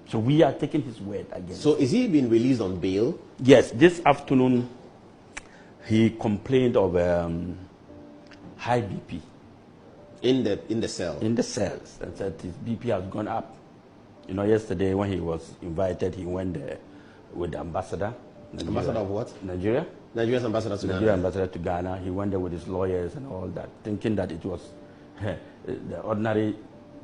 So we are taking his word against. So is he being released on bail? Yes, this afternoon he complained of high BP. In the cell? In the cells, and said his BP has gone up. You know, yesterday when he was invited, he went there with the ambassador. Nigeria. Ambassador of what? Nigeria. Nigeria's ambassador to Ghana. Nigeria ambassador to Ghana. He went there with his lawyers and all that, thinking that it was the ordinary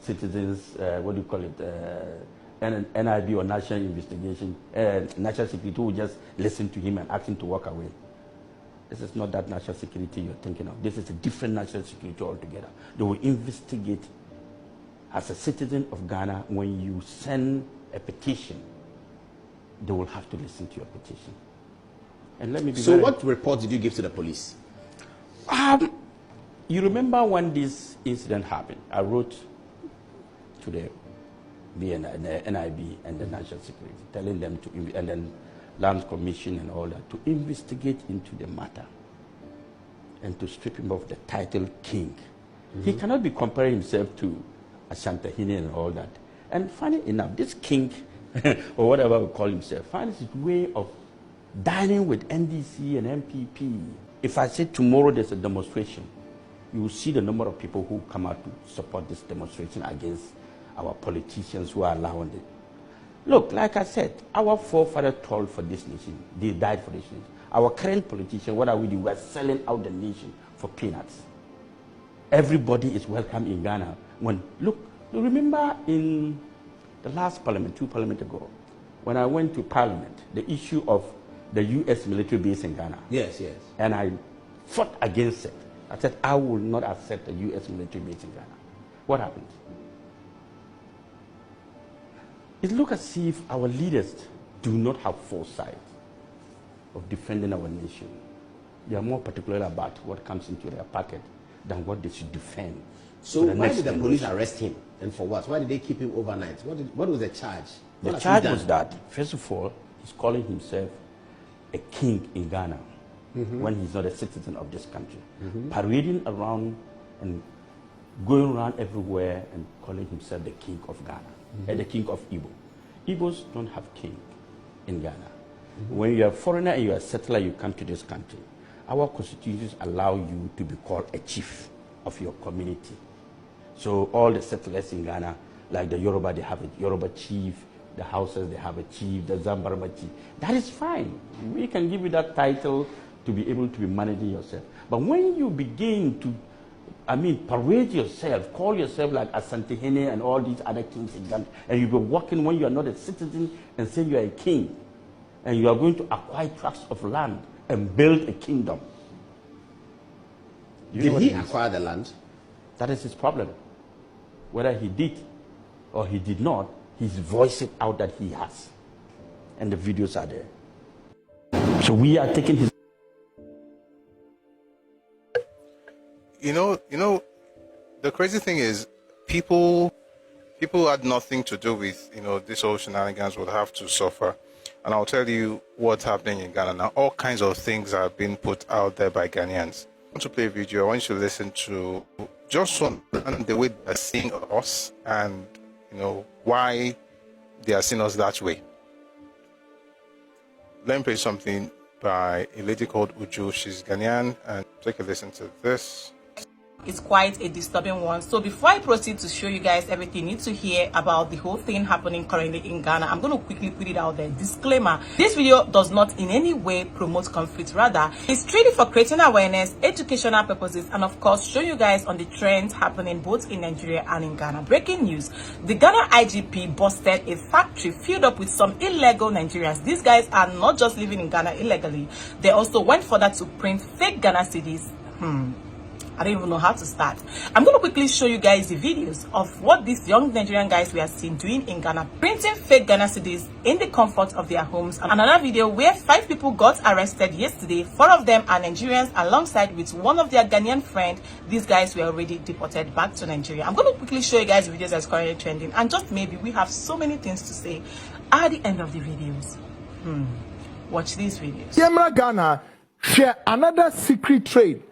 citizens, what do you call it, NIB or National Investigation, National Security, who would just listen to him and ask him to walk away. This is not that national security you're thinking of. This is a different national security altogether. They will investigate. As a citizen of Ghana, when you send a petition, they will have to listen to your petition. And let me be So what report did you give to the police? You remember when this incident happened? I wrote to the NIB and the National Security, telling them to, and then Land Commission and all that, to investigate into the matter and to strip him of the title king. He cannot be comparing himself to Asantehene and all that. And funny enough, this king, or whatever we call himself, finds his way of dining with NDC and MPP. If I say tomorrow there's a demonstration, you will see the number of people who come out to support this demonstration against our politicians who are allowing it. Look, like I said, our forefathers toiled for this nation. They died for this nation. Our current politicians, what are we doing? We're selling out the nation for peanuts. Everybody is welcome in Ghana. Look, you remember in the last parliament, 2 parliaments ago, when I went to parliament, the issue of the U.S. military base in Ghana. Yes, yes. And I fought against it. I said, I will not accept the U.S. military base in Ghana. What happened? It looks as if our leaders do not have foresight of defending our nation. They are more particular about what comes into their pocket than what they should defend. So why did the police arrest him? And for what? Why did they keep him overnight? What was the charge? The charge was that, first of all, he's calling himself a king in Ghana when he's not a citizen of this country. Parading around and going around everywhere and calling himself the king of Ghana. And the king of Igbo. Igbos don't have king in Ghana. When you're a foreigner and you're a settler, you come to this country. Our constitutions allow you to be called a chief of your community. So all the settlers in Ghana, like the Yoruba, they have a Yoruba chief. The Hausas, they have a chief. The Zambarama chief. That is fine. We can give you that title to be able to be managing yourself. But when you begin to parade yourself, call yourself like Asantehene and all these other kings in Ghana, and you be walking when you are not a citizen and say you are a king, and you are going to acquire tracts of land and build a kingdom. Did he acquire the land? That is his problem. Whether he did or he did not, he's voicing out that he has. And the videos are there. So we are taking his... You know, the crazy thing is people had nothing to do with, this whole shenanigans would have to suffer. And I'll tell you what's happening in Ghana now. All kinds of things are being put out there by Ghanaians. I want to play a video. I want you to listen to just one and the way they're seeing us and, why they are seeing us that way. Let me play something by a lady called Uju. She's Ghanaian, and take a listen to this. It's quite a disturbing one. So before I proceed to show you guys everything you need to hear about the whole thing happening currently in Ghana, I'm going to quickly put it out there. Disclaimer: this video does not in any way promote conflict. Rather, it's strictly for creating awareness, educational purposes, and of course show you guys on the trends happening both in Nigeria and in Ghana. Breaking news: the Ghana IGP busted a factory filled up with some illegal Nigerians. These guys are not just living in Ghana illegally, they also went further to print fake Ghana cedis. I don't even know how to start. I'm going to quickly show you guys the videos of what these young Nigerian guys we are seen doing in Ghana, printing fake Ghana cedis in the comfort of their homes. And another video where 5 people got arrested yesterday. 4 of them are Nigerians alongside with one of their Ghanaian friends. These guys were already deported back to Nigeria. I'm going to quickly show you guys the videos that's currently trending, and just maybe we have so many things to say at the end of the videos. Watch these videos. Yemra Ghana share another secret trade.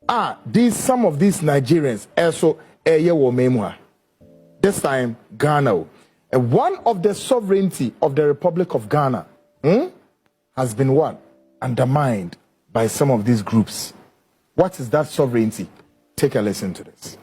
Some of these Nigerians also this time Ghana one of the sovereignty of the Republic of Ghana has been what? Undermined by some of these groups. What is that sovereignty? Take a listen to this.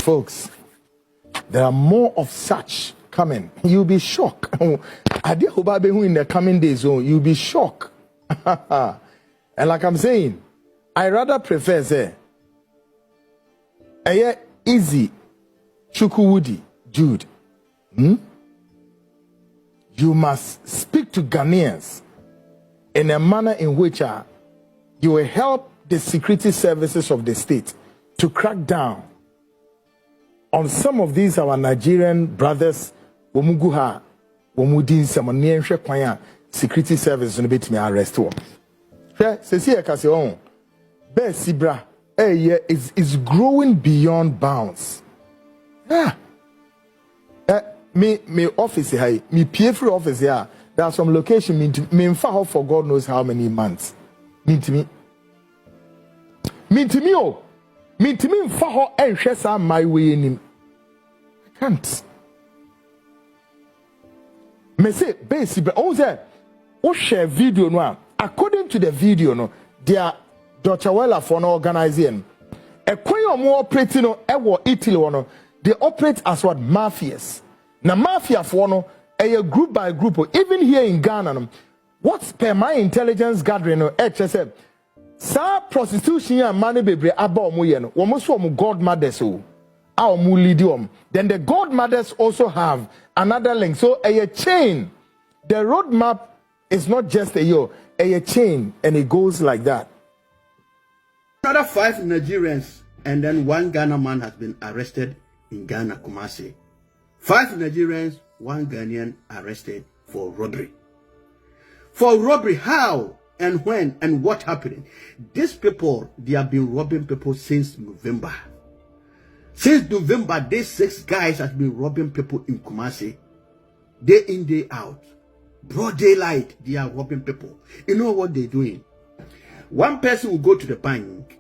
Folks, there are more of such coming. You'll be shocked. In the coming days, you'll be shocked. And like I'm saying, I rather prefer say, easy, Chukwudi, Jude. You must speak to Ghanaians in a manner in which you will help the security services of the state to crack down on some of these our Nigerian brothers, Womuguha, Womudin, Samanian Kwaya, security services no bet me arrest one. Sesi Ekase Sibra is growing beyond bounds. Me office here, me PF office here. There are some location me in for God knows how many months. Me to me in for and share my way in him. I can't. Me say basically, share video no. According to the video no, they are Dr. Wella for no organizing. A queen more operating no, Italy no, they operate as what mafias. Now mafia for no, a group by group, even here in Ghana no, what's per my intelligence gathering no, HSM. Sa prostitution and money bebre aba omo ye no womo so omo godmothers o a omo lead then the godmothers also have another link, so a chain. The roadmap is not just a chain, and it goes like that. Another 5 Nigerians and then 1 Ghana man has been arrested in Ghana, Kumasi. 5 Nigerians, 1 Ghanaian arrested for robbery. For robbery, how? And when and what happened? These people, they have been robbing people since November. Since November, these 6 guys have been robbing people in Kumasi. Day in, day out. Broad daylight, they are robbing people. You know what they're doing? One person will go to the bank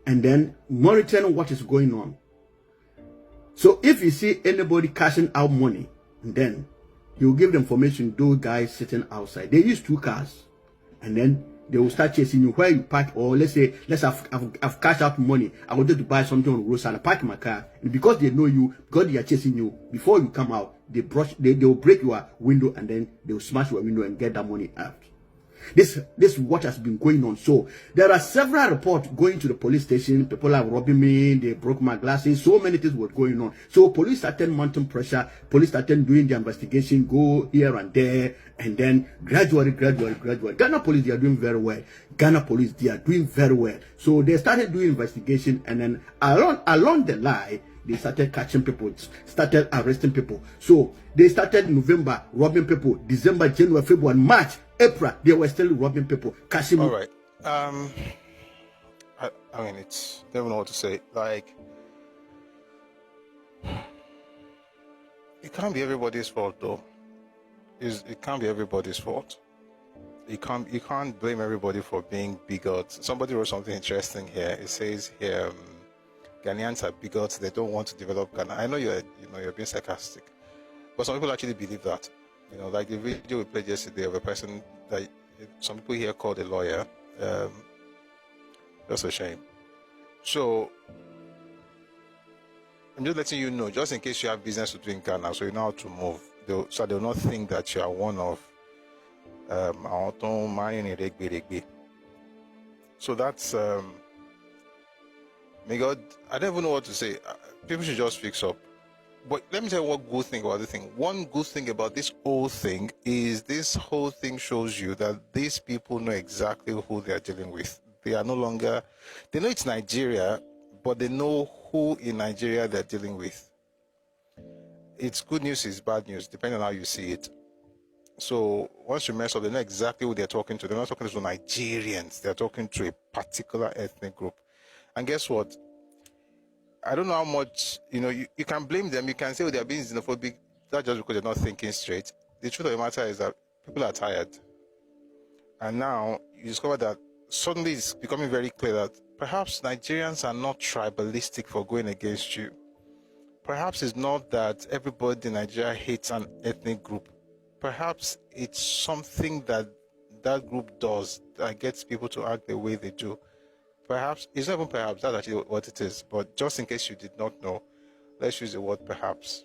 and then monitor what is going on. So if you see anybody cashing out money, then you give the information, those guys sitting outside. They use 2 cars. And then they will start chasing you where you park, or let's say, I've cashed out money. I wanted to buy something on the roadside. I park my car, and because they know you, because they are chasing you, before you come out, they will break your window, and then they will smash your window and get that money out. This is what has been going on. So there are several reports going to the police station. People are robbing me. They broke my glasses. So many things were going on. So police started mounting pressure. Police started doing the investigation, go here and there, and then gradually. Ghana police, they are doing very well. Ghana police, they are doing very well. So they started doing investigation, and then along the line, they started catching people, started arresting people. So they started November robbing people, December, January, February, March, April, they were still robbing people, catching. All right. I mean, it's, I don't know what to say. Like, it can't be everybody's fault, though. It can't be everybody's fault. You can't blame everybody for being bigots. Somebody wrote something interesting here. It says here, Ghanaians are bigots. They don't want to develop Ghana. I know you're being sarcastic, but some people actually believe that. You know, like the video we played yesterday of a person that some people here called a lawyer. That's a shame. So I'm just letting you know, just in case you have business to do in Ghana, so you know how to move. So they'll not think that you are one of so that's may God, I don't even know what to say. People should just fix up. But let me tell you one good thing about the thing. One good thing about this whole thing is this whole thing shows you that these people know exactly who they are dealing with. They are no longer, they know it's Nigeria, but they know who in Nigeria they're dealing with. it's good news, it's bad news, depending on how you see it. So once you mess up, they know exactly who they're talking to. They're not talking to Nigerians. They're talking to a particular ethnic group. And guess what? I don't know how much, you can blame them. You can say, they're being xenophobic. That's just because they're not thinking straight. The truth of the matter is that people are tired. And now you discover that suddenly it's becoming very clear that perhaps Nigerians are not tribalistic for going against you. Perhaps it's not that everybody in Nigeria hates an ethnic group. Perhaps it's something that group does that gets people to act the way they do. Perhaps, it's not even perhaps, that's actually what it is. But just in case you did not know, let's use the word perhaps.